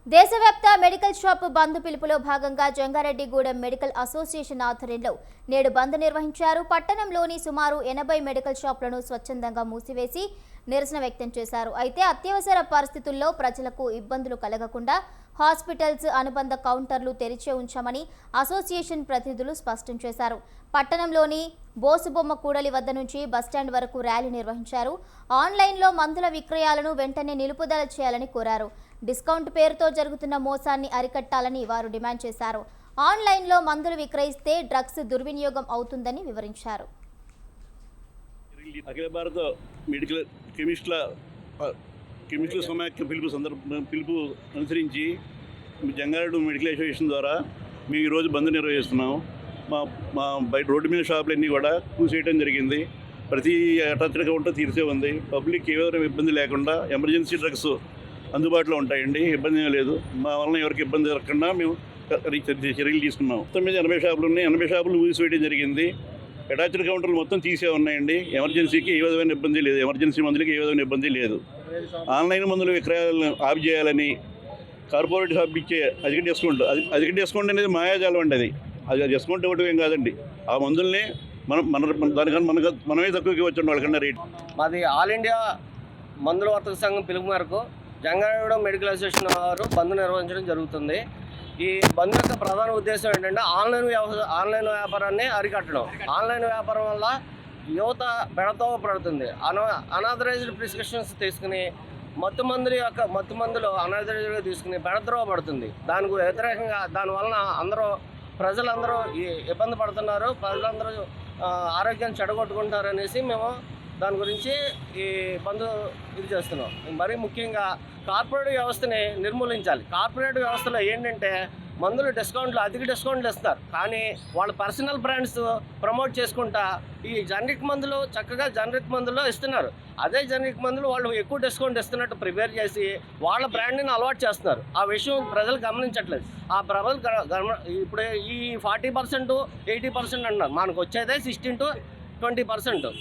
దేశవ్యాప్త medical shop బంద్ పిలుపులో భాగంగా జంగారెడ్డిగూడెం మెడికల్ అసోసియేషన్ ఆధ్వర్యంలో నేడు బంద్ నిర్వహించారు. పట్టణంలోని సుమారు 80 మెడికల్ షాపులను స్వచ్ఛందంగా మూసివేసి నిరసన వ్యక్తం చేశారు. అయితే అత్యవసర పరిస్థితుల్లో ప్రజలకు ఇబ్బందులు కలగకుండా హాస్పిటల్స్, అనుబంధ కౌంటర్లు తెరిచే ఉంచామని అసోసియేషన్ ప్రతినిధులు స్పష్టం చేశారు. పట్టణంలోని బోసుబొమ్మ కూడలి వద్ద నుంచి బస్టాండ్ వరకు ర్యాలీ నిర్వహించారు. ఆన్లైన్లో మందుల విక్రయాలను వెంటనే నిలుపుదల చేయాలని కోరారు. డిస్కౌంట్ పేరుతో జరుగుతున్న మోసాన్ని అరికట్టాలని వారు డిమాండ్ చేశారు. ఆన్లైన్లో మందులు విక్రయిస్తే డ్రగ్స్ దుర్వినియోగం అవుతుందని వివరించారు. అఖిల భారత మెడికల్ కెమిస్టుల సమాఖ్య పిలుపు అనుసరించి జంగారెడ్డి మెడికల్ అసోసియేషన్ ద్వారా మేము ఈరోజు బంద్ నిర్వహిస్తున్నాం. మా బయట రోడ్డు మీద షాపులన్నీ కూడా కూసేయడం జరిగింది. ప్రతి అటాచడ్ కౌంటర్ తీర్చే ఉంది. పబ్లిక్ ఏ విధంగా ఇబ్బంది లేకుండా ఎమర్జెన్సీ డ్రగ్స్ అందుబాటులో ఉంటాయండి. ఇబ్బంది లేదు. మా వలన ఎవరికి ఇబ్బంది జరగకుండా మేము చర్యలు తీసుకున్నాం. మొత్తం మీద 80 షాపులు ఉన్నాయి. 80 షాపులు మూసివేయడం జరిగింది. అటాచ్డ్ కౌంటర్లు మొత్తం తీసే ఉన్నాయండి. ఎమర్జెన్సీకి ఏ విధమైన ఇబ్బంది లేదు. ఎమర్జెన్సీ మందులకి ఏ విధమైన ఇబ్బంది లేదు. ఆన్లైన్ మందుల విక్రయాలను ఆఫ్ చేయాలని కార్పొరేట్ షాప్ ఇచ్చే అధిక డిస్కౌంట్ అనేది మాయాజాలం అండి. అది డిస్కౌంట్ ఇవ్వడం ఏం కాదండి. ఆ మందుల్ని దానికన్నా మనమే తక్కువకి వచ్చండి వాళ్ళకన్నా రేట్. మాది ఆల్ ఇండియా మందుల వర్తక సంఘం పిలుపు మేరకు జంగారెడ్డి మెడికల్ అసోసియేషన్ వారు బంద్ నిర్వహించడం జరుగుతుంది. ఈ బంద్ యొక్క ప్రధాన ఉద్దేశం ఏంటంటే ఆన్లైన్ వ్యాపారాన్ని అరికట్టడం. ఆన్లైన్ వ్యాపారం వల్ల యువత బెడతోవ పడుతుంది. అనాథరైజ్డ్ ప్రిస్క్రిప్షన్స్ తీసుకుని మత్తు మందులు అనాథరైజ్డ్గా తీసుకుని బెడతోవ పడుతుంది. దానికి వ్యతిరేకంగా దానివలన ప్రజలందరూ ఇబ్బంది పడుతున్నారు. ప్రజలందరూ ఆరోగ్యాన్ని చెడగొట్టుకుంటారు అనేసి మేము దాని గురించి ఈ బంద్ చేస్తున్నాం. మరీ ముఖ్యంగా కార్పొరేట్ వ్యవస్థని నిర్మూలించాలి. కార్పొరేట్ వ్యవస్థలో ఏంటంటే మందులు అధిక డిస్కౌంట్లు ఇస్తారు. కానీ వాళ్ళ పర్సనల్ బ్రాండ్స్ ప్రమోట్ చేసుకుంటా ఈ జనరిక్ మందులు చక్కగా జనరిక్ మందులు ఇస్తున్నారు. అదే జనరిక్ మందులు వాళ్ళు ఎక్కువ డిస్కౌంట్ ఇస్తున్నట్టు ప్రిపేర్ చేసి వాళ్ళ బ్రాండ్ని అలవాటు చేస్తున్నారు. ఆ విషయం ప్రజలు గమనించట్లేదు. ఆ ప్రజలు ఇప్పుడు ఈ 40%, 80% అంటున్నారు. మనకు వచ్చేదే 16 to 20%.